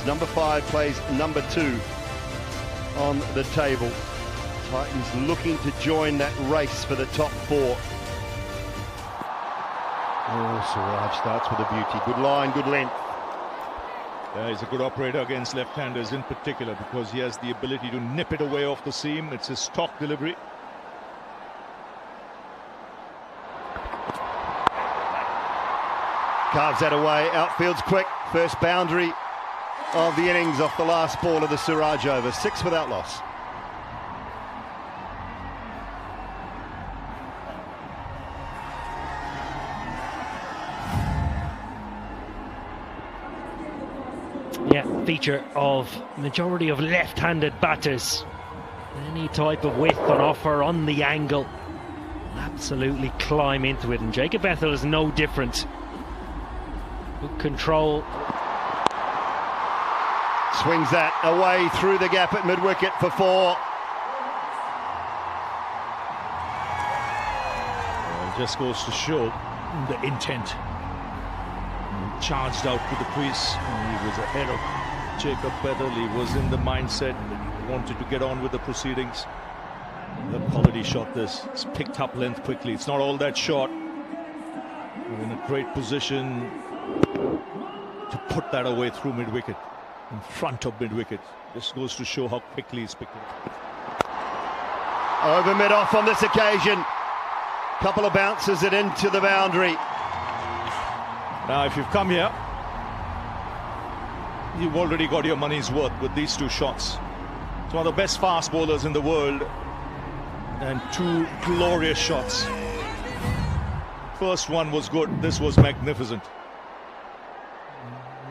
Number 5 plays number 2 on the table. Titans looking to join that race for the top 4. Oh, Siraj starts with a beauty. Good line, good length. Yeah, he's a good operator against left-handers in particular because he has the ability to nip it away off the seam. It's his stock delivery. Carves that away, outfield's quick. First boundary of the innings off the last ball of the Siraj over. 6 without loss. Yeah, feature of majority of left-handed batters. Any type of width on offer on the angle, absolutely climb into it, and Jacob Bethel is no different. Good control. Swings that away through the gap at mid-wicket for 4. It just goes to show the intent. He charged out to the crease. He was ahead of Jacob Bethel. He was in the mindset that he wanted to get on with the proceedings. The quality shot this. It's picked up length quickly. It's not all that short. We're in a great position to put that away through mid-wicket, in front of mid-wicket. This goes to show how quickly he's picked it up. Over mid-off on this occasion. Couple of bounces it into the boundary. Now, if you've come here, you've already got your money's worth with these 2 shots. It's one of the best fast bowlers in the world, and 2 glorious shots. First one was good, this was magnificent.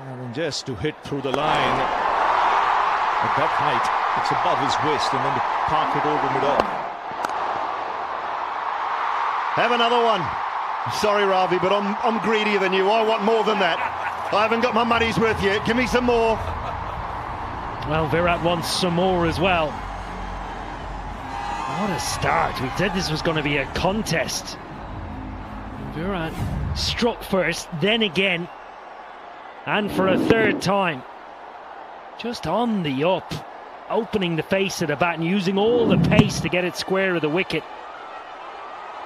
And just to hit through the line at that height, it's above his waist, and then to park it over mid-off. Have another one. Sorry, Ravi, but I'm greedier than you. I want more than that. I haven't got my money's worth yet. Give me some more. Well, Virat wants some more as well. What a start. We said this was going to be a contest. Virat struck first, then again, and for a 3rd time. Just on the up, opening the face of the bat and using all the pace to get it square of the wicket.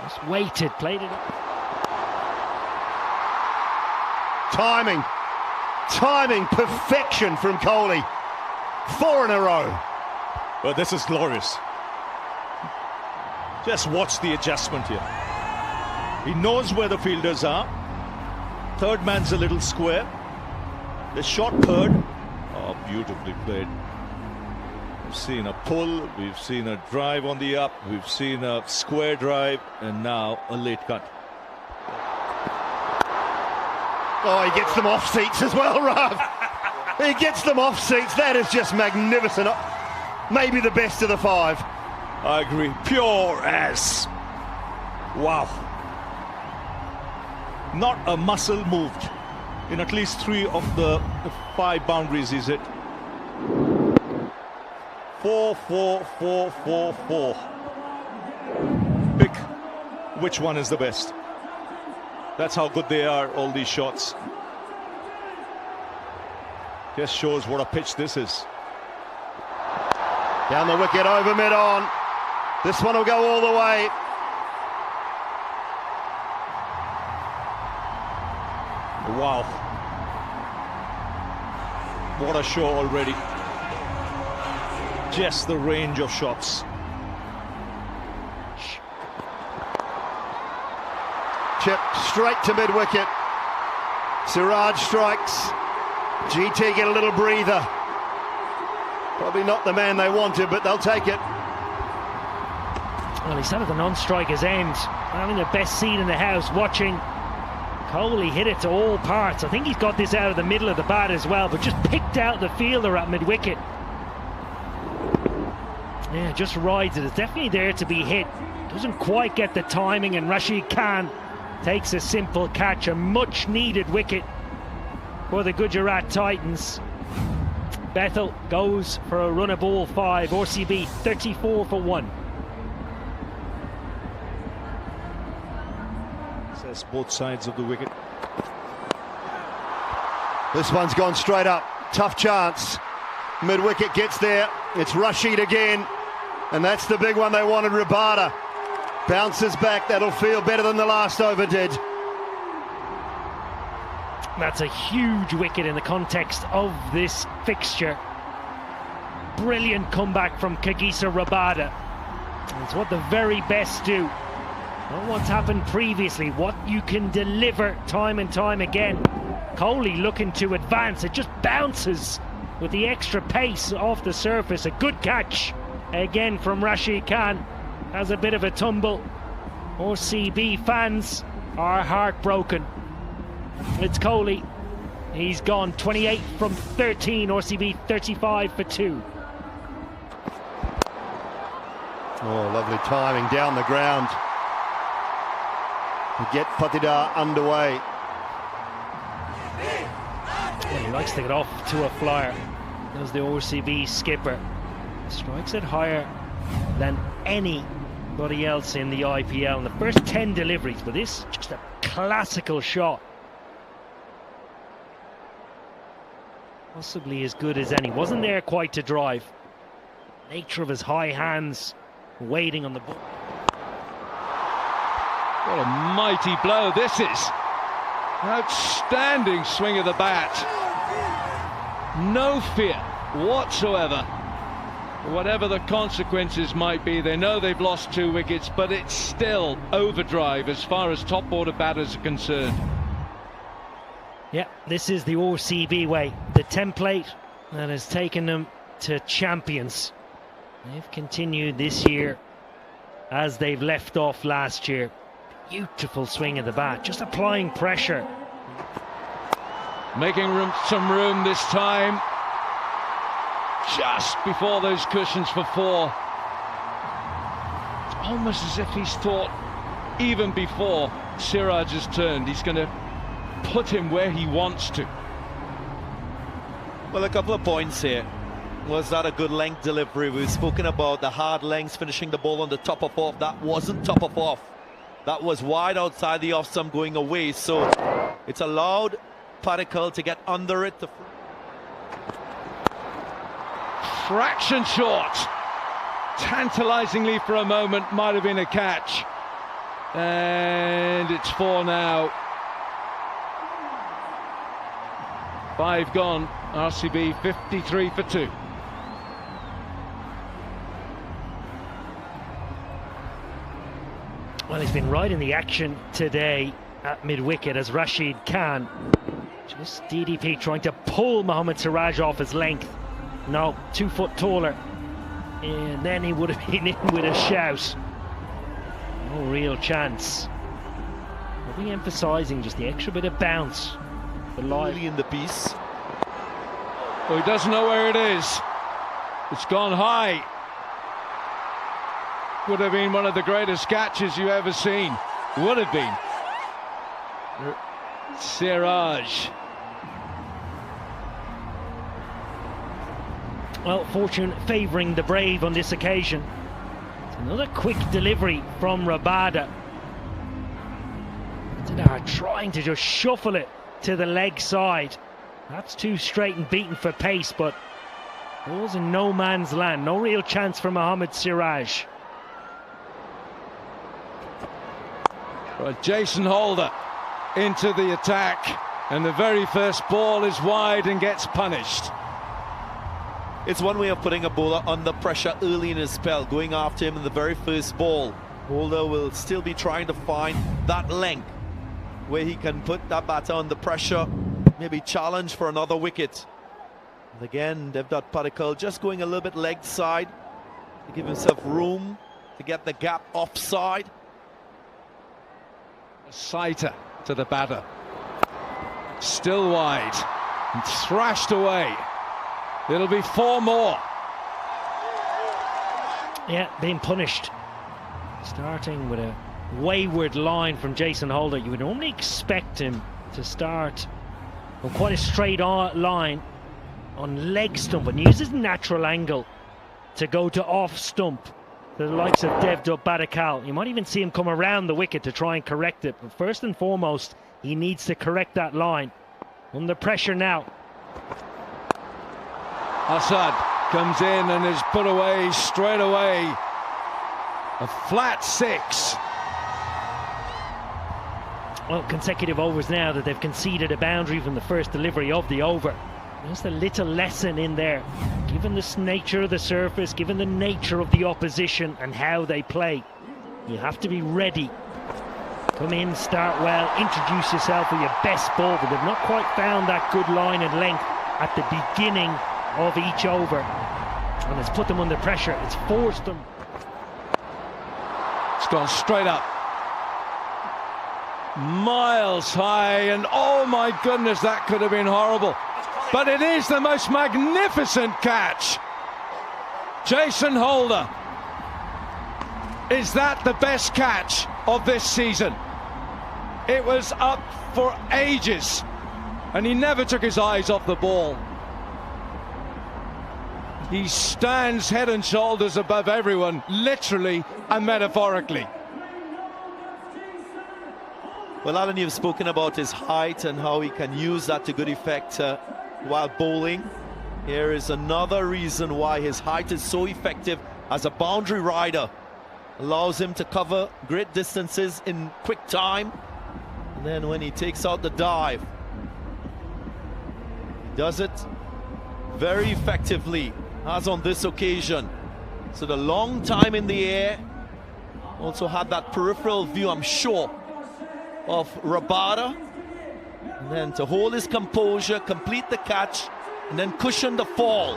Just waited, played it up. Timing, perfection from Kohli. 4 in a row. Well, this is glorious. Just watch the adjustment here. He knows where the fielders are. Third man's a little square. The short third. Oh, beautifully played. We've seen a pull, we've seen a drive on the up, we've seen a square drive, and now a late cut. Oh, he gets them off seats as well, Rav. He gets them off seats. That is just magnificent. Maybe the best of the 5. I agree. Pure as. Wow. Not a muscle moved in at least 3 of the 5 boundaries he's hit. 4, 4, 4, 4, 4. Pick which one is the best. That's how good they are, all these shots. Just shows what a pitch this is. Down the wicket, over mid-on. This one will go all the way. Wow. What a show already. Just the range of shots. Chip straight to mid-wicket. Siraj strikes. GT get a little breather. Probably not the man they wanted, but they'll take it. Well, he sat at the non-striker's end, having the best seat in the house, watching Kohli hit it to all parts. I think he's got this out of the middle of the bat as well, but just picked out the fielder at mid-wicket. Yeah, just rides it. It's definitely there to be hit. Doesn't quite get the timing, and Rashid Khan takes a simple catch. A much-needed wicket for the Gujarat Titans. Bethel goes for a run of ball 5. RCB 34 for 1. Says both sides of the wicket. This one's gone straight up. Tough chance. Mid-wicket gets there. It's Rashid again. And that's the big one they wanted. Rabada bounces back. That'll feel better than the last over did. That's a huge wicket in the context of this fixture. Brilliant comeback from Kagiso Rabada. It's what the very best do. Not what's happened previously, what you can deliver time and time again. Kohli looking to advance, it just bounces with the extra pace off the surface. A good catch again from Rashid Khan. Has a bit of a tumble. RCB fans are heartbroken. It's Kohli. He's gone 28 from 13. RCB 35 for 2. Oh, lovely timing down the ground to get Patidar underway. Well, he likes to get off to a flyer. Does the RCB skipper. Strikes it higher than anybody else in the IPL in the first 10 deliveries, but this just a classical shot. Possibly as good as any. Wasn't there quite to drive. Nature of his high hands waiting on the ball. What a mighty blow this is. Outstanding swing of the bat. No fear whatsoever. Whatever the consequences might be, they know they've lost 2 wickets, but it's still overdrive as far as top order batters are concerned. Yeah, this is the RCB way. The template that has taken them to champions. They've continued this year as they've left off last year. Beautiful swing of the bat, just applying pressure. Making some room this time. Just before those cushions for 4. It's almost as if he's thought, even before Siraj has turned, he's going to put him where he wants to. Well, a couple of points here. Was that a good length delivery? We've spoken about the hard lengths, finishing the ball on the top of off. That wasn't top of off. That was wide outside the off stump going away. So it's allowed Particle to get under it. Fraction short. Tantalizingly for a moment, might have been a catch. And it's 4 now. 5 gone. RCB 53 for 2. Well, he's been right in the action today at mid-wicket as Rashid Khan. Just DDP trying to pull Mohammad Siraj off his length. No, 2 foot taller. And then he would have been in with a shout. No real chance. I'll be emphasising just the extra bit of bounce. The line in the piece. Oh, he doesn't know where it is. It's gone high. Would have been one of the greatest catches you've ever seen. Would have been. Siraj. Well, fortune favouring the brave on this occasion. It's another quick delivery from Rabada. Trying to just shuffle it to the leg side. That's too straight and beaten for pace, but ball's in no man's land. No real chance for Mohammad Siraj. But Jason Holder into the attack, and the very first ball is wide and gets punished. It's one way of putting a bowler under pressure early in his spell, going after him in the very first ball. Holder will still be trying to find that length where he can put that batter under pressure, maybe challenge for another wicket. And again, Devdutt Padikkal just going a little bit leg side to give himself room to get the gap offside. A sighter to the batter. Still wide and thrashed away. It'll be 4 more. Yeah, being punished. Starting with a wayward line from Jason Holder. You would normally expect him to start on quite a straight line on leg stump and use his natural angle to go to off stump. The likes of Devdutt Padikkal. You might even see him come around the wicket to try and correct it. But first and foremost, he needs to correct that line. Under pressure now. Assad comes in and is put away straight away. A flat 6. Well, consecutive overs now that they've conceded a boundary from the first delivery of the over. There's a little lesson in there, given the nature of the surface, given the nature of the opposition and how they play. You have to be ready. Come in, start well, introduce yourself with your best ball, but they've not quite found that good line and length at the beginning of each over. And it's put them under pressure, it's forced them. It's gone straight up. Miles high, and oh my goodness, that could have been horrible. But it is the most magnificent catch. Jason Holder. Is that the best catch of this season? It was up for ages, and he never took his eyes off the ball. He stands head and shoulders above everyone, literally and metaphorically. Well, Alan, you've spoken about his height and how he can use that to good effect while bowling. Here is another reason why his height is so effective as a boundary rider. Allows him to cover great distances in quick time. And then when he takes out the dive, he does it very effectively, as on this occasion. So the long time in the air, also had that peripheral view, I'm sure, of Rabada, and then to hold his composure, complete the catch, and then cushion the fall.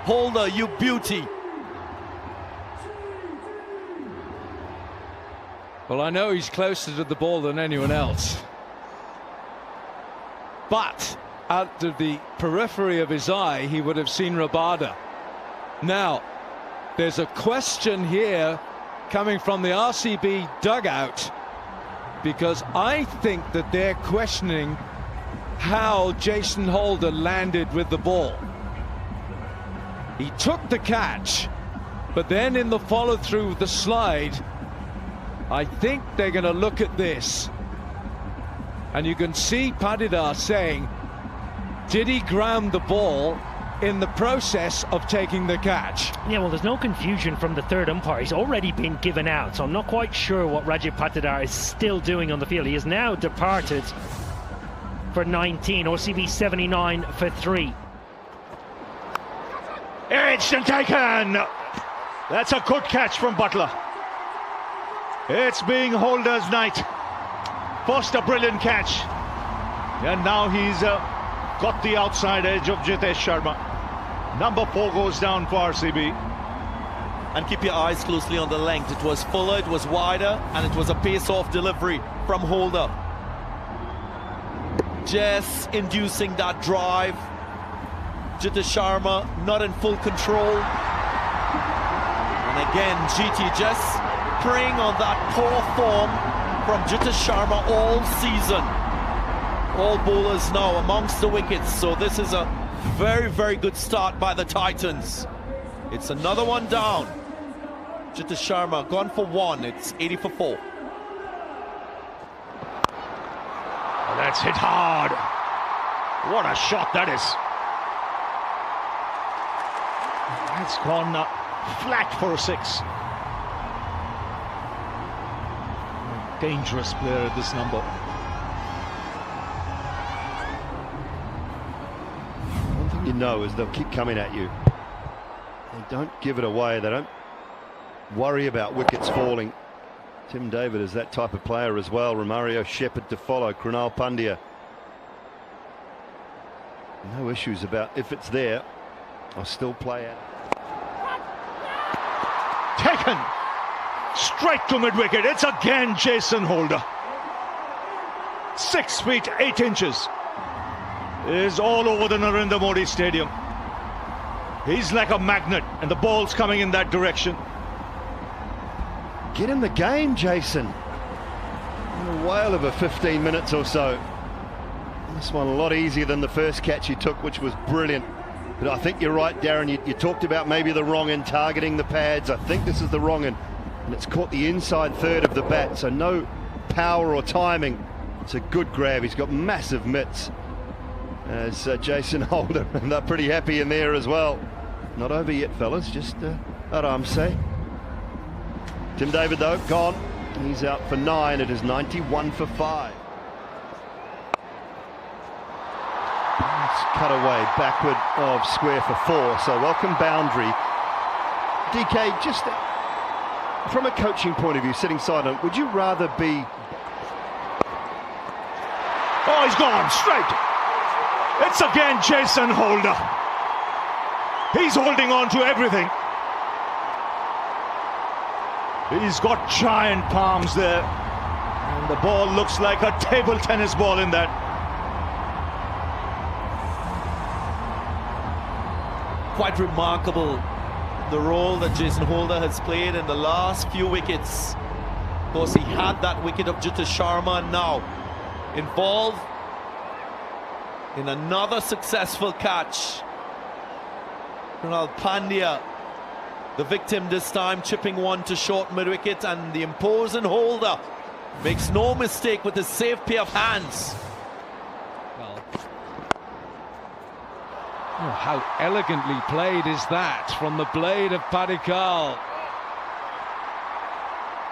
Holder, you beauty. Well, I know he's closer to the ball than anyone else, but out of the periphery of his eye, he would have seen Rabada. Now, there's a question here coming from the RCB dugout, because I think that they're questioning how Jason Holder landed with the ball. He took the catch, but then in the follow-through, the slide, I think they're going to look at this. And you can see Patidar saying, did he ground the ball in the process of taking the catch? Yeah, well, there's no confusion from the third umpire. He's already been given out, so I'm not quite sure what Rajat Patidar is still doing on the field. He has now departed for 19, RCB 79 for 3. It's taken! That's a good catch from Butler. It's being Holder's night. First a brilliant catch, and now he's got the outside edge of Jitesh Sharma. Number 4 goes down for RCB. And keep your eyes closely on the length. It was fuller, it was wider, and it was a pace-off delivery from Holder. Just inducing that drive. Jitesh Sharma not in full control. And again, GT just preying on that poor form from Jitesh Sharma all season. All bowlers now amongst the wickets, so this is a very, very good start by the Titans. It's another one down. Jitesh Sharma gone for 1, it's 80 for 4. Oh, that's hit hard. What a shot that is. That's gone flat for a 6. Dangerous player at this number. One thing you know is they'll keep coming at you. They don't give it away. They don't worry about wickets falling. Tim David is that type of player as well. Romario Shepherd to follow. Krunal Pandya. No issues about if it's there. I'll still play out. Taken straight to mid-wicket. It's again Jason Holder. 6 feet 8 inches. Is all over the Narendra Modi Stadium. He's like a magnet, and the ball's coming in that direction. Get in the game, Jason. A whale of a 15 minutes or so. This one a lot easier than the first catch he took, which was brilliant. But I think you're right, Darren. You talked about maybe the wrong end targeting the pads. I think this is the wrong end. And it's caught the inside third of the bat, so no power or timing. It's a good grab. He's got massive mitts as Jason Holder, and they're pretty happy in there as well. Not over yet, fellas, just Aramse. Tim David, though, gone. He's out for 9. It is 91 for 5. Nice cut away, backward of square for 4. So welcome boundary. DK, just from a coaching point of view, sitting silent, would you rather be... Oh, he's gone straight. It's again Jason Holder. He's holding on to everything. He's got giant palms there. And the ball looks like a table tennis ball in that. Quite remarkable, the role that Jason Holder has played in the last few wickets. Of course, he had that wicket of Jutta Sharma, and now involved in another successful catch. Krunal Pandya, the victim this time, chipping one to short mid-wicket, and the imposing Holder makes no mistake with his safe pair of hands. Well, oh, how elegantly played is that from the blade of Padikkal.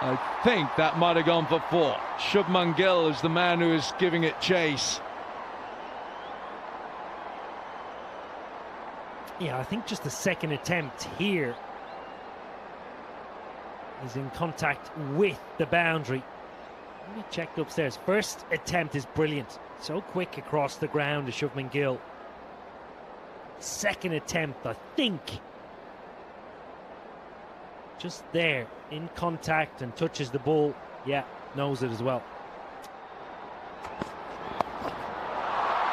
I think that might have gone for 4. Shubman Gill is the man who is giving it chase. Yeah, I think just the second attempt here is in contact with the boundary. Let me check upstairs. First attempt is brilliant. So quick across the ground to Shubman Gill. Second attempt, I think, just there, in contact and touches the ball. Yeah, knows it as well.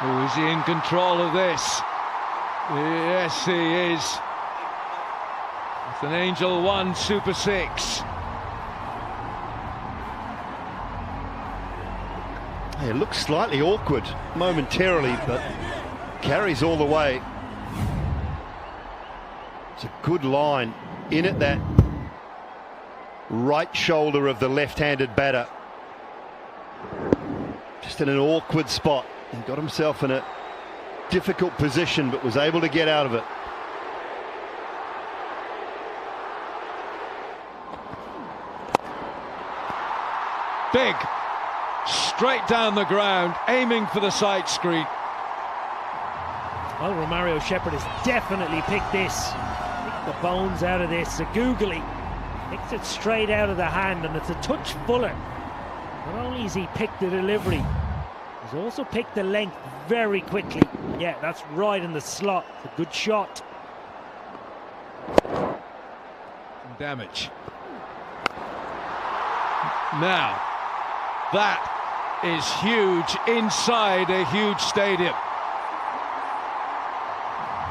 Oh, is he in control of this? Yes, he is. It's an Angel 1 Super 6. It looks slightly awkward momentarily, but carries all the way. It's a good line in at that right shoulder of the left-handed batter. Just in an awkward spot. He got himself in a difficult position, but was able to get out of it. Big, straight down the ground, aiming for the side screen. Well, Romario Shepherd has definitely picked this. Picked the bones out of this. A googly picks it straight out of the hand, and it's a touch fuller. Not only has he picked the delivery, he's also picked the length very quickly. Yeah, that's right in the slot. It's a good shot. Damage. Now, that is huge inside a huge stadium.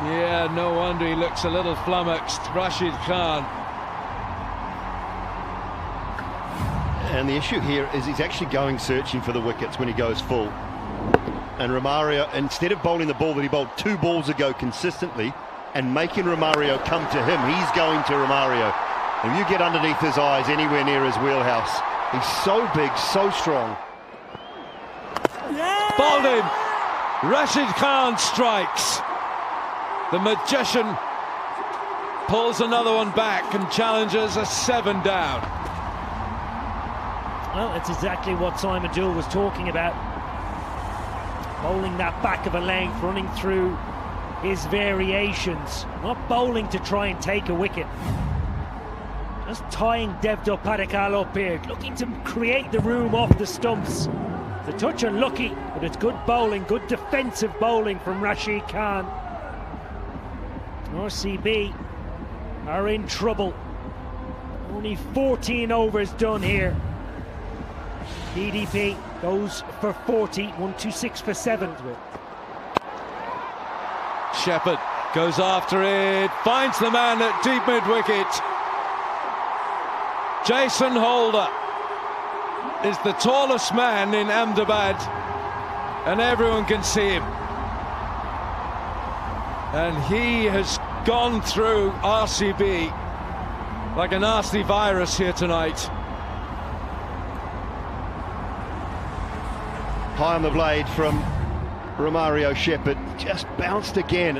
Yeah, no wonder he looks a little flummoxed, Rashid Khan. And the issue here is he's actually going searching for the wickets when he goes full. And Romario, instead of bowling the ball that he bowled 2 balls ago consistently and making Romario come to him, he's going to Romario. And you get underneath his eyes anywhere near his wheelhouse. He's so big, so strong. Bowled him. Rashid Khan strikes. The magician pulls another one back, and Challengers are 7 down. Well, it's exactly what Simon Jewell was talking about. Bowling that back of a length, running through his variations. Not bowling to try and take a wicket. Just tying Devdutt Padikkal up here, looking to create the room off the stumps. The touch unlucky, but it's good bowling, good defensive bowling from Rashid Khan. RCB are in trouble. Only 14 overs done here. DDP goes for 40, 126 for 7. Shepherd goes after it, finds the man at deep mid-wicket. Jason Holder is the tallest man in Ahmedabad, and everyone can see him. And he has gone through RCB like a nasty virus here tonight. High on the blade from Romario Shepherd, just bounced again,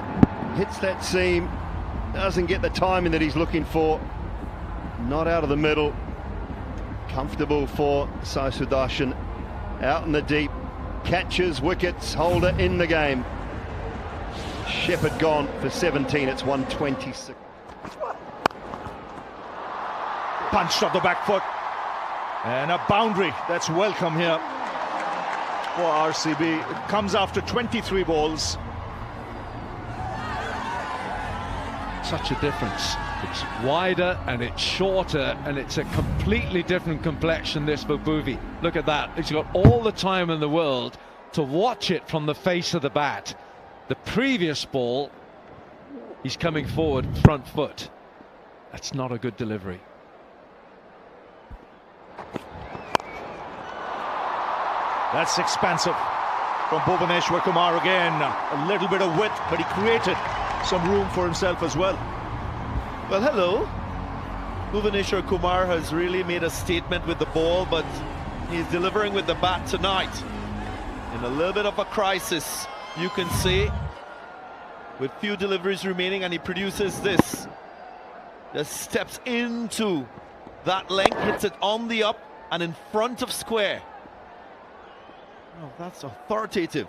hits that seam, doesn't get the timing that he's looking for. Not out of the middle. Comfortable for Sai Sudarshan. Out in the deep. Catches, wickets, holder in the game. Shepherd gone for 17. It's 126. Punched off the back foot. And a boundary. That's welcome here for RCB. It comes after 23 balls. Such a difference. It's wider and it's shorter and it's a completely different complexion, this for Bhuvi. Look at that. He's got all the time in the world to watch it from the face of the bat. The previous ball, he's coming forward front foot. That's not a good delivery. That's expansive from Bhuvaneshwar Kumar again. A little bit of width, but he created some room for himself as well. Well, hello. Bhuvaneshwar Kumar has really made a statement with the ball, but he's delivering with the bat tonight. In a little bit of a crisis, you can say, with few deliveries remaining, and he produces this. Just steps into that length, hits it on the up and in front of square. Oh, that's authoritative.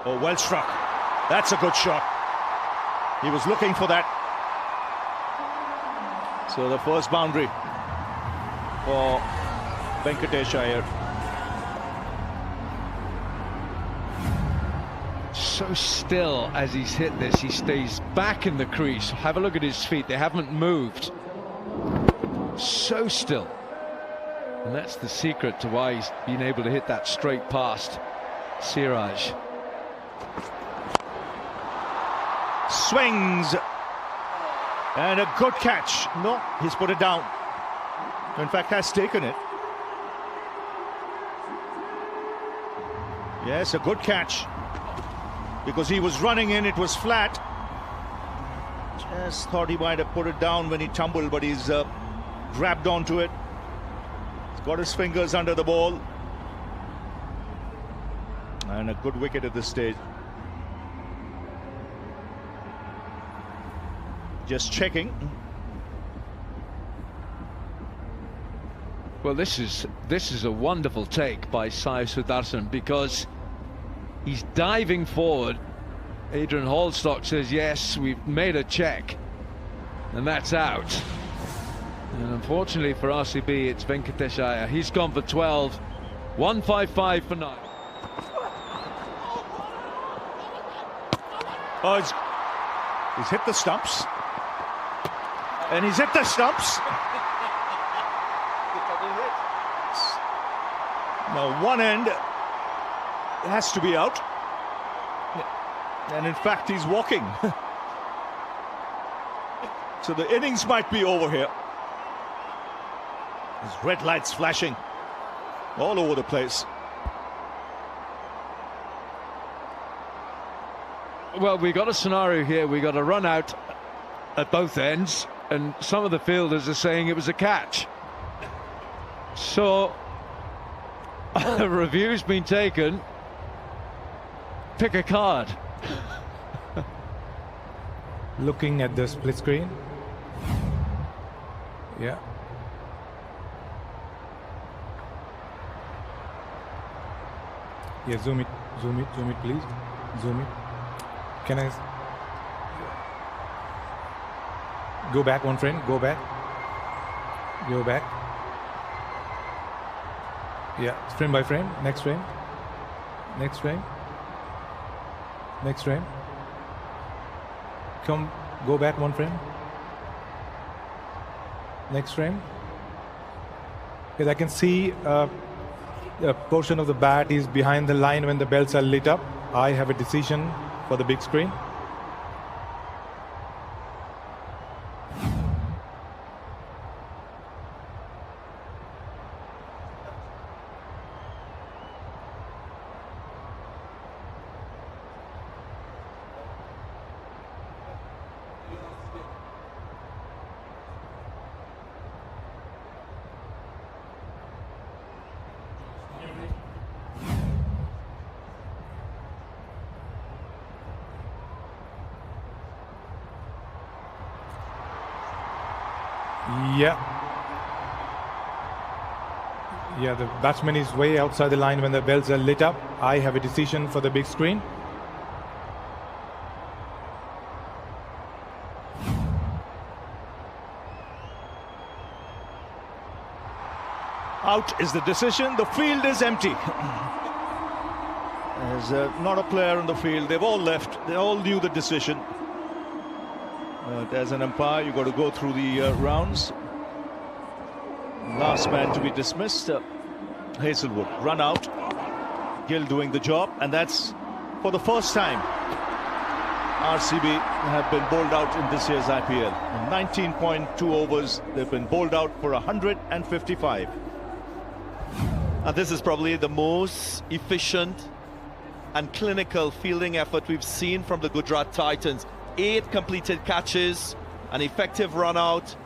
Oh, well struck. That's a good shot. He was looking for that. So the first boundary for Venkatesh Iyer. So still as he's hit this, he stays back in the crease. Have a look at his feet, they haven't moved. So still. And that's the secret to why he's been able to hit that straight past Siraj. Swings. And a good catch. No, he's put it down. In fact, has taken it. Yes, a good catch. Because he was running in, it was flat. Just thought he might have put it down when he tumbled, but he's grabbed onto it. He's got his fingers under the ball. And a good wicket at this stage. Just checking. Well, this is a wonderful take by Sai Sudarshan, because he's diving forward. Adrian Hallstock says, yes, we've made a check. And that's out. And unfortunately for RCB, it's Venkatesh Iyer. He's gone for 12. 155 for 9. Oh, he's hit the stumps. And he's hit the stumps. Now, one end has to be out. And in fact, he's walking. So the innings might be over here. There's red lights flashing all over the place. Well, we got a scenario here. We got a run out at both ends, and some of the fielders are saying it was a catch. So a review's been taken. Pick a card. Looking at the split screen. Yeah. Yeah, zoom it, please. Zoom it. Can I go back one frame? Go back. Go back. Yeah, frame by frame. Next frame. Next frame. Next frame. Come, go back one frame. Next frame. Yes, I can see a portion of the bat is behind the line when the bells are lit up. I have a decision for the big screen. Yeah. Yeah, the batsman is way outside the line when the bells are lit up. I have a decision for the big screen. Out is the decision. The field is empty. There's not a player on the field. They've all left. They all knew the decision. As an umpire, you've got to go through the rounds. Last man to be dismissed, Hazelwood. Run out. Gill doing the job, and that's for the first time RCB have been bowled out in this year's IPL. In 19.2 overs, they've been bowled out for 155. And this is probably the most efficient and clinical fielding effort we've seen from the Gujarat Titans. 8 completed catches, an effective run out,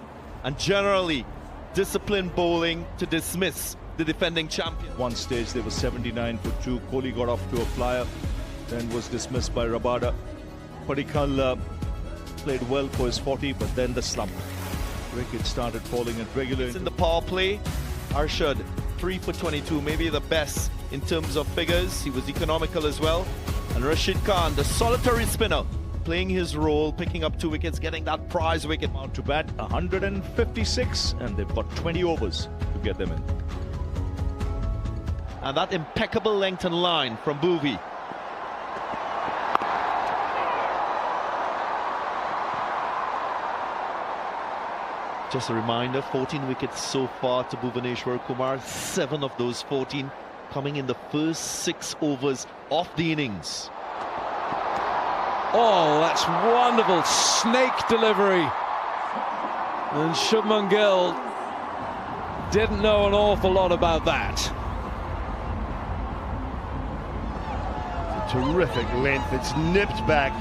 and generally disciplined bowling to dismiss the defending champion. One stage they were 79 for 2. Kohli got off to a flyer, then was dismissed by Rabada. Padikkal played well for his 40, but then the slump. Wickets started falling at regular In the power play, Arshad 3 for 22, maybe the best in terms of figures. He was economical as well. And Rashid Khan, the solitary spinner, playing his role, picking up 2 wickets, getting that prize wicket. out to bat 156, and they've got 20 overs to get them in. And that impeccable length and line from Bhuvi. Just a reminder, 14 wickets so far to Bhuvaneshwar Kumar, 7 of those 14 coming in the first 6 overs of the innings. Oh, that's wonderful snake delivery. And Shubman Gill didn't know an awful lot about that. Terrific length. It's nipped back,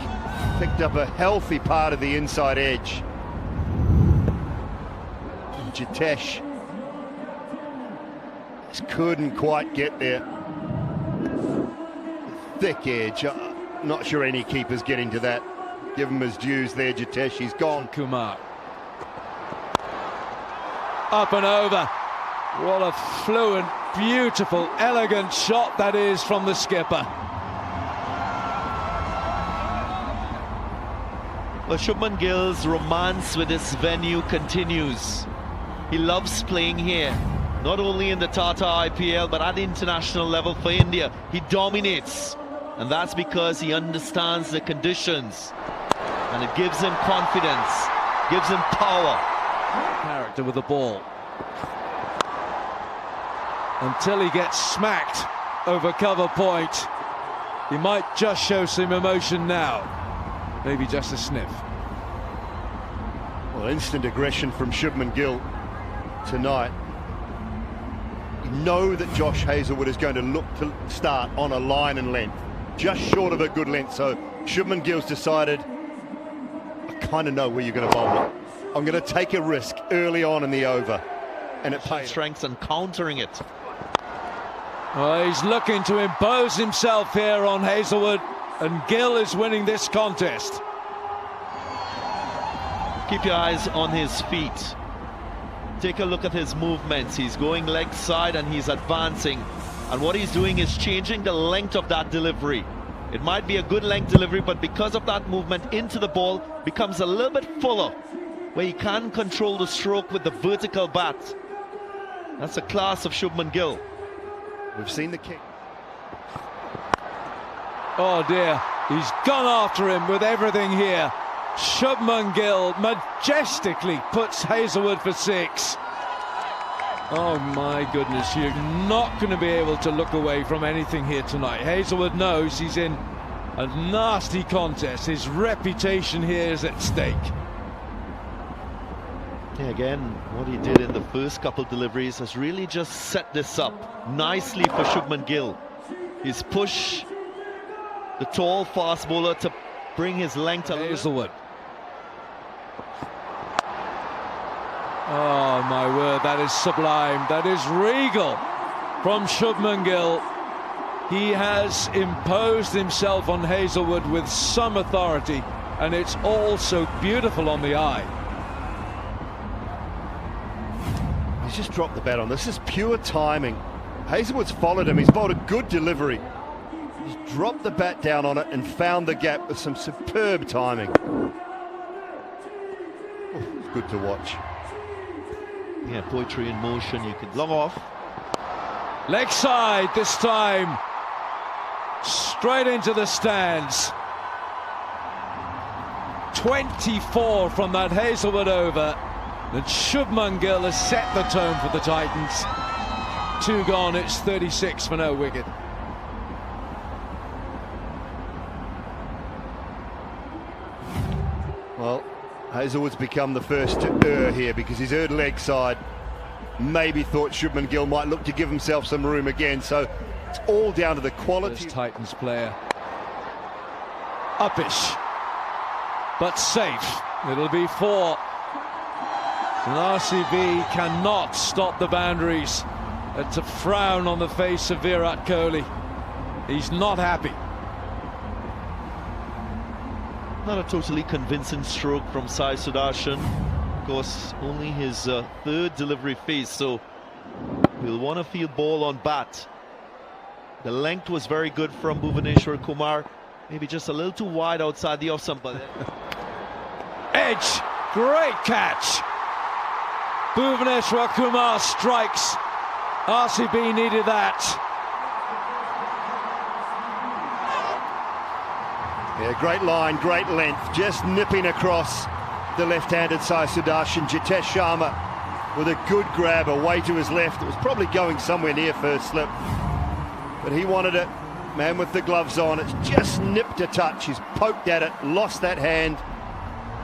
picked up a healthy part of the inside edge. Jitesh just couldn't quite get there. Thick edge. Not sure any keeper's getting to that. Give him his dues there, Jitesh. He's gone. Kumar. Up and over. What a fluent, beautiful, elegant shot that is from the skipper. Well, Shubman Gill's romance with this venue continues. He loves playing here, not only in the Tata IPL, but at the international level for India. He dominates, and that's because he understands the conditions, and it gives him confidence, gives him power. Character with the ball. Until he gets smacked over cover point, he might just show some emotion now. Maybe just a sniff. Well, instant aggression from Shubman Gill tonight. You know that Josh Hazlewood is going to look to start on a line and length, just short of a good length. So Shubman Gill's decided, I kind of know where you're going to bowl it. I'm going to take a risk early on in the over, and it pays. Strengths and countering it. Well, he's looking to impose himself here on Hazlewood, and Gill is winning this contest. Keep your eyes on his feet. Take a look at his movements. He's going leg side and he's advancing. And what he's doing is changing the length of that delivery. It might be a good length delivery, but because of that movement into the ball, becomes a little bit fuller, where he can control the stroke with the vertical bat. That's a class of Shubman Gill. We've seen the kick. Oh dear, he's gone after him with everything here. Shubman Gill majestically puts Hazlewood for 6. Oh my goodness, you're not going to be able to look away from anything here tonight. Hazlewood knows he's in a nasty contest. His reputation here is at stake. Yeah, again, what he did in the first couple deliveries has really just set this up nicely for Shubman Gill. His push, the tall fast bowler to bring his length. Hazlewood. Oh my word, that is sublime. That is regal from Shubman Gill. He has imposed himself on Hazlewood with some authority, and it's all so beautiful on the eye. He's just dropped the bat on. This is pure timing. Hazelwood's followed him. He's bowled a good delivery. He's dropped the bat down on it and found the gap with some superb timing. Oh, it's good to watch. Yeah, poetry in motion. You can long off. Leg side this time. Straight into the stands. 24 from that Hazelwood over. And Shubman Gill has set the tone for the Titans. 2 gone, it's 36 for no wicket. Well, Hazelwood's become the first to err here because he's erred leg side. Maybe thought Shubman Gill might look to give himself some room again. So it's all down to the quality. This Titans player. Uppish. But safe. It'll be 4. And RCB cannot stop the boundaries. It's a frown on the face of Virat Kohli. He's not happy. Not a totally convincing stroke from Sai Sudarshan. Of course, only his 3rd delivery phase, so we'll want to feel ball on bat. The length was very good from Bhuvaneshwar Kumar. Maybe just a little too wide outside the off stump. Edge, great catch. Bhuvaneshwar Kumar strikes. RCB needed that. Yeah, great line, great length, just nipping across the left-handed Sai Sudarshan. Jitesh Sharma with a good grab away to his left. It was probably going somewhere near first slip, but he wanted it. Man with the gloves on, it's just nipped a touch. He's poked at it, lost that hand.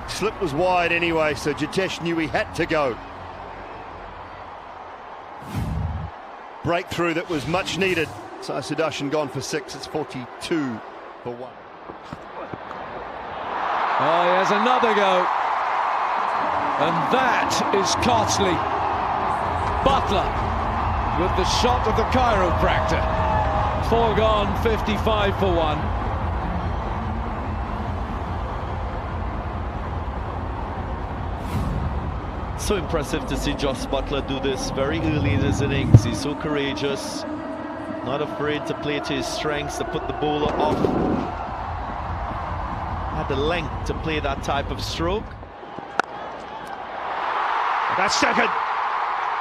Slip was wide anyway, so Jitesh knew he had to go. Breakthrough that was much needed. Sai Sudarshan gone for 6. It's 42 for 1. Oh, he has another go. And that is costly. Butler with the shot of the chiropractor. 4 gone, 55 for 1. So impressive to see Jos Buttler do this very early in his innings. He's so courageous, not afraid to play to his strengths, to put the bowler off. Had the length to play that type of stroke. That's second.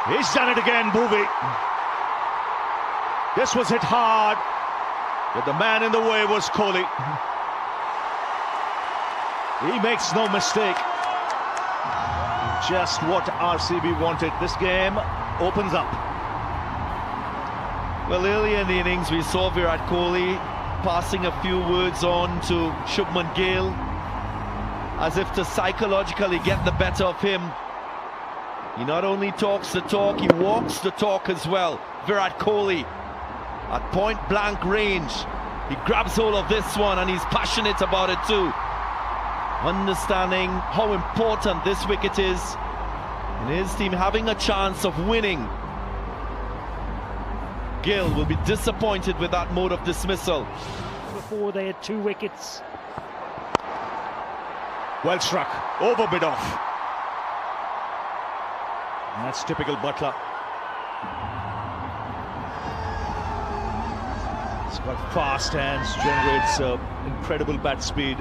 He's done it again, Bhuvi. This was hit hard, but the man in the way was Kohli. He makes no mistake. Just what RCB wanted. This game opens up. Well, earlier in the innings, we saw Virat Kohli passing a few words on to Shubman Gill, as if to psychologically get the better of him. He not only talks the talk, he walks the talk as well. Virat Kohli at point-blank range. He grabs hold of this one and he's passionate about it too. Understanding how important this wicket is, and his team having a chance of winning. Gill will be disappointed with that mode of dismissal. Before they had 2 wickets. Well struck, overbid off. And that's typical Butler. He's got fast hands, generates incredible bat speed.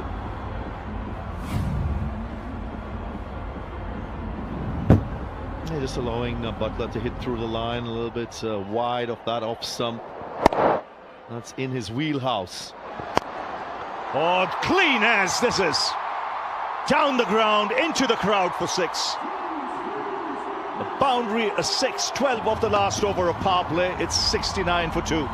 Yeah, just allowing Butler to hit through the line a little bit wide of that off stump. That's in his wheelhouse. Oh, clean as this is. Down the ground, into the crowd for 6. A boundary, a 6, 12 off the last over of power play. It's 69 for 2.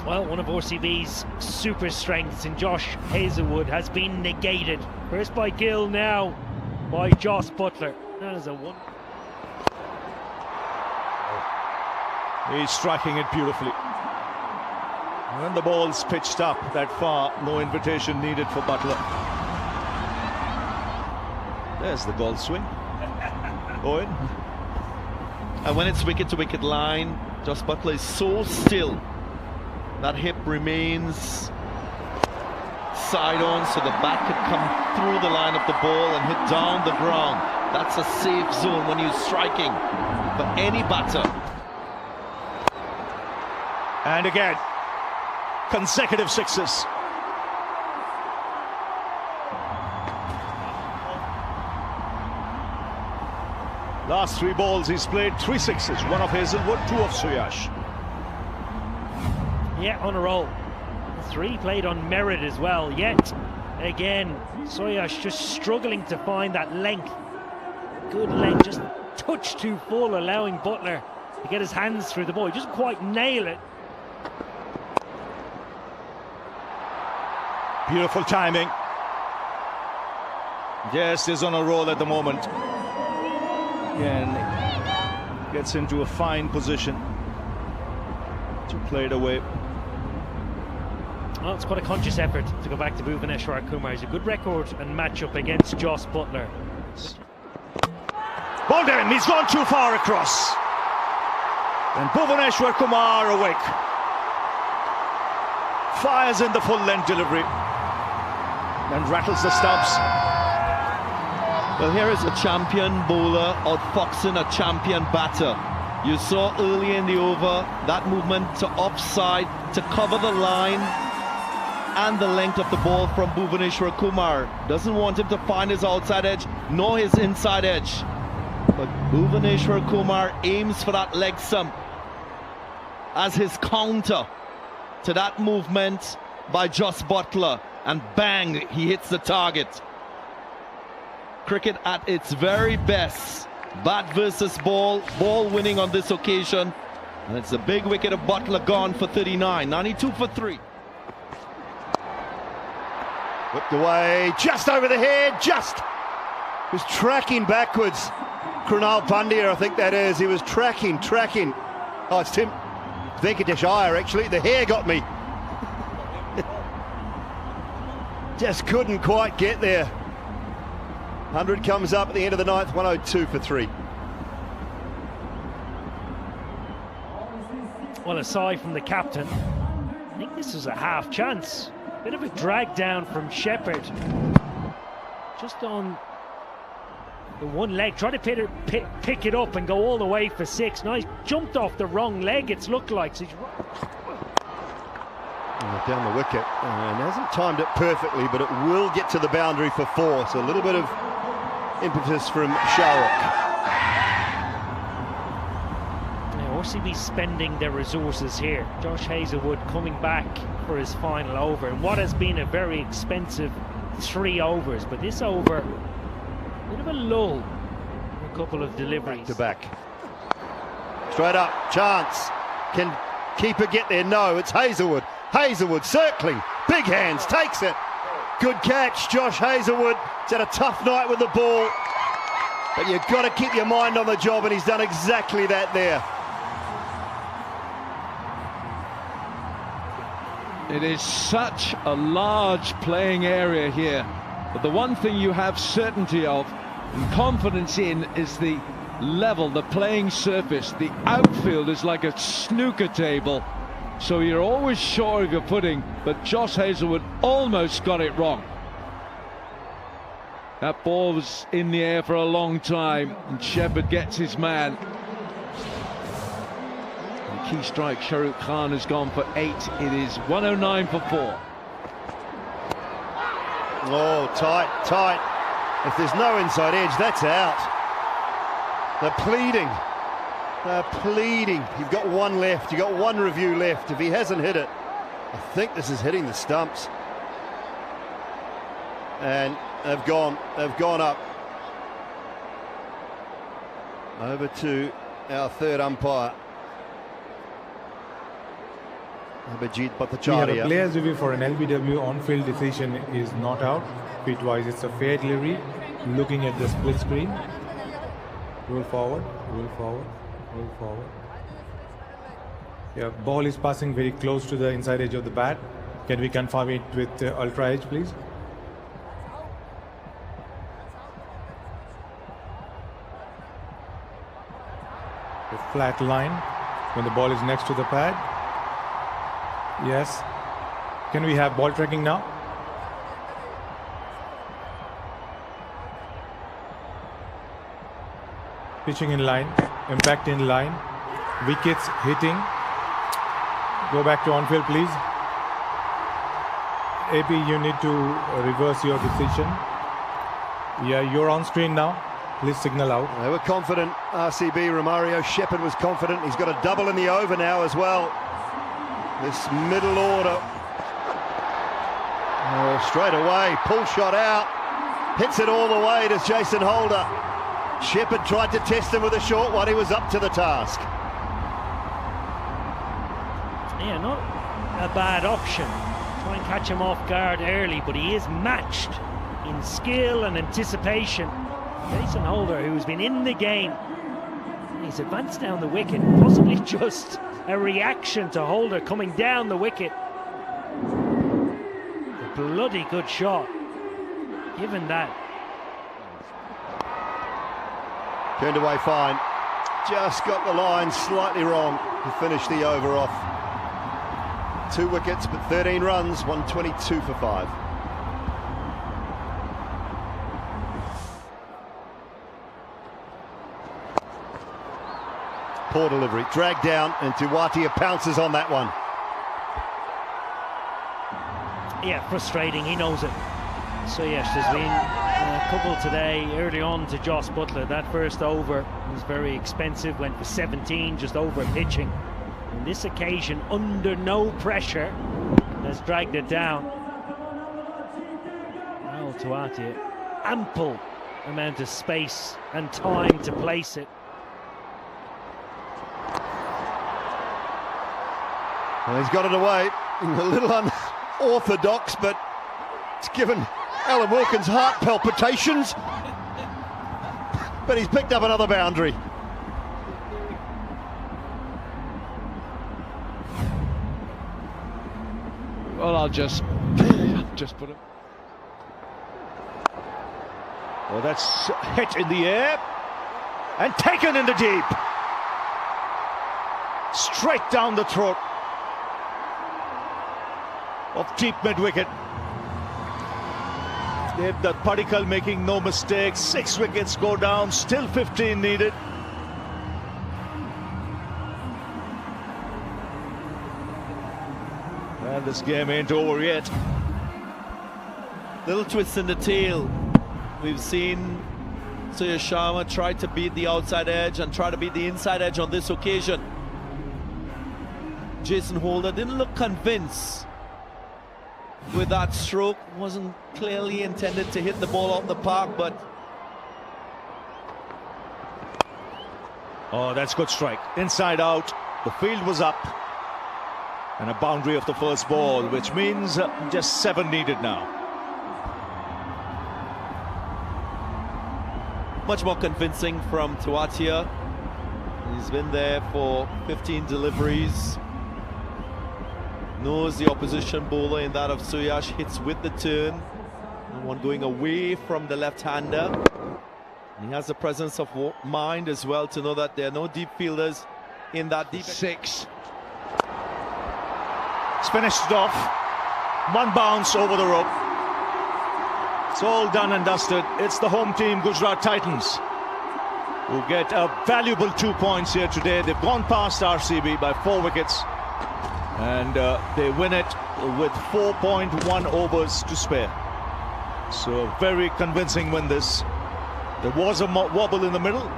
Well, one of RCB's super strengths in Josh Hazelwood has been negated. First by Gill, now by Jos Buttler. That is a 1. He's striking it beautifully. When the ball's pitched up that far, no invitation needed for Butler. There's the goal swing. Owen. And when it's wicket-to-wicket line, Jos Buttler is so still. That hip remains side on so the bat could come through the line of the ball and hit down the ground. That's a safe zone when you're striking for any batter. And again, consecutive sixes. Last 3 balls he's played 3 sixes, 1 of Hazelwood, 2 of Suyash. Yeah, on a roll. 3 played on merit as well. Yet again, Suyash just struggling to find that length. Good length, just touch too full, allowing Butler to get his hands through the ball. He doesn't quite nail it. Beautiful timing. Yes, he's on a roll at the moment. Again, gets into a fine position to play it away. Well, it's quite a conscious effort to go back to Bhuvaneshwar Kumar. He's a good record and matchup against Jos Buttler. Ball down, he's gone too far across. And Bhuvaneshwar Kumar awake. Fires in the full length delivery and rattles the stumps. Well, here is a champion bowler outfoxing a champion batter. You saw early in the over that movement to offside to cover the line and the length of the ball from Bhuvaneshwar Kumar. Doesn't want him to find his outside edge nor his inside edge. But Bhuvaneshwar Kumar aims for that leg stump as his counter to that movement by Jos Buttler, and bang, he hits the target. Cricket at its very best. Bat versus ball, ball winning on this occasion. And it's a big wicket of Buttler gone for 39, 92 for 3. Whipped away, just over the head, just was tracking backwards. Krunal Pandya, I think that is. He was tracking. Oh, it's Tim Venkatesh Iyer, actually. The hair got me. Just couldn't quite get there. 100 comes up at the end of the 9th, 102 for 3. Well, aside from the captain, I think this was a half chance. Bit of a drag down from Shepherd. Just on the one leg, trying to pick it up and go all the way for 6. Now he's jumped off the wrong leg, it's looked like. So down the wicket, and hasn't timed it perfectly, but it will get to the boundary for 4. So a little bit of impetus from Sharrock. RCB spending their resources here. Josh Hazelwood coming back for his final over, and what has been a very expensive 3 overs, but this over, a bit of a lull, a couple of deliveries. Back to back. Straight up, chance. Can keeper get there? No, it's Hazelwood. Hazelwood circling, big hands, takes it. Good catch, Josh Hazelwood. He's had a tough night with the ball, but you've got to keep your mind on the job, and he's done exactly that there. It is such a large playing area here, but the one thing you have certainty of and confidence in is the level, the playing surface. The outfield is like a snooker table, so you're always sure of your footing, but Josh Hazelwood almost got it wrong. That ball was in the air for a long time, and Shepherd gets his man. Key strike, Shahrukh Khan has gone for 8. It is 109 for 4. Oh, tight. If there's no inside edge, that's out. They're pleading. You've got 1 left. You've got 1 review left. If he hasn't hit it, I think this is hitting the stumps. And they've gone up. Over to our 3rd umpire, Abhijit We have a Bhattacharya. player's review for an LBW on-field decision is not out. Pitch-wise, it's a fair delivery. Looking at the split screen. Roll forward. Yeah, ball is passing very close to the inside edge of the bat. Can we confirm it with ultra edge, please? A flat line when the ball is next to the pad. Yes. Can we have ball tracking now? pitching in line, impact in line, wickets hitting. Go back to on-field, please. AP, you need to reverse your decision. Yeah, you're on screen now. Please signal out. They were confident, RCB. Romario Shepherd was confident. He's got a double in the over now as well. This middle order. Oh, straight away, pull shot out. Hits it all the way to Jason Holder. Shepherd tried to test him with a short one. He was up to the task. Yeah, not a bad option. Try and catch him off guard early, but he is matched in skill and anticipation. Jason Holder, who's been in the game, he's advanced down the wicket, possibly just a reaction to Holder coming down the wicket. A bloody good shot, given that. Turned away fine. Just got the line slightly wrong to finish the over off. 2 wickets, but 13 runs, 122 for 5. Poor delivery, dragged down, and Tuwatia pounces on that one. Yeah, frustrating, he knows it. So yes, there's been a couple today early on to Joss Buttler. That first over was very expensive, went for 17, just over pitching. On this occasion, under no pressure, has dragged it down. Well, Tuwatia, ample amount of space and time to place it. Well, he's got it away, a little unorthodox, but it's given Alan Wilkins heart palpitations. But he's picked up another boundary. Well, I'll just put it. Well, that's hit in the air and taken in the deep. Straight down the throat of deep mid-wicket. That Padikkal making no mistakes. 6 wickets go down, still 15 needed. And this game ain't over yet. Little twist in the tail. We've seen Surya Sharma try to beat the outside edge and try to beat the inside edge on this occasion. Jason Holder didn't look convinced with that stroke. Wasn't clearly intended to hit the ball off the park, but oh, that's good strike. Inside out, the field was up, and a boundary of the first ball, which means just 7 needed now. much more convincing from Tuwatia. He's been there for 15 deliveries. Knows the opposition bowler in that of Suyash, hits with the turn. One going away from the left-hander. He has the presence of mind as well to know that there are no deep fielders in that deep. 6. It's finished it off. One bounce over the rope. It's all done and dusted. It's the home team, Gujarat Titans, who get a valuable 2 points here today. They've gone past RCB by 4 wickets. And they win it with 4.1 overs to spare. So very convincing win this. There was a wobble in the middle,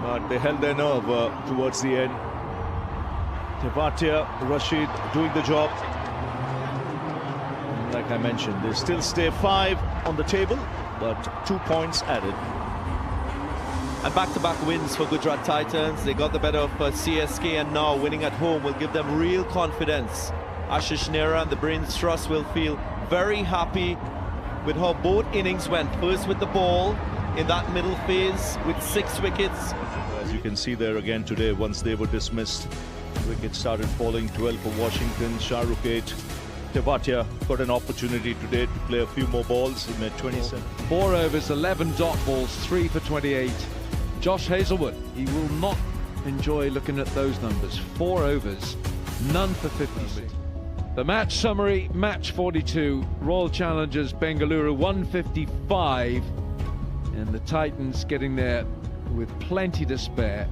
but they held their nerve towards the end. Tewatia, Rashid doing the job. And like I mentioned, they still stay 5 on the table, but 2 points added. And back-to-back wins for Gujarat Titans. They got the better of CSK, and now winning at home will give them real confidence. Ashish Nehra and the Brains Trust will feel very happy with how both innings went. First with the ball in that middle phase with 6 wickets. As you can see there again today, once they were dismissed, wickets started falling. 12 for Washington, Shahrukh 8. Tewatia got an opportunity today to play a few more balls. He made 27. 4 overs, 11 dot balls, 3 for 28. Josh Hazlewood, he will not enjoy looking at those numbers. 4 overs, none for 56. The match summary, match 42, Royal Challengers Bengaluru 155, and the Titans getting their with plenty to spare.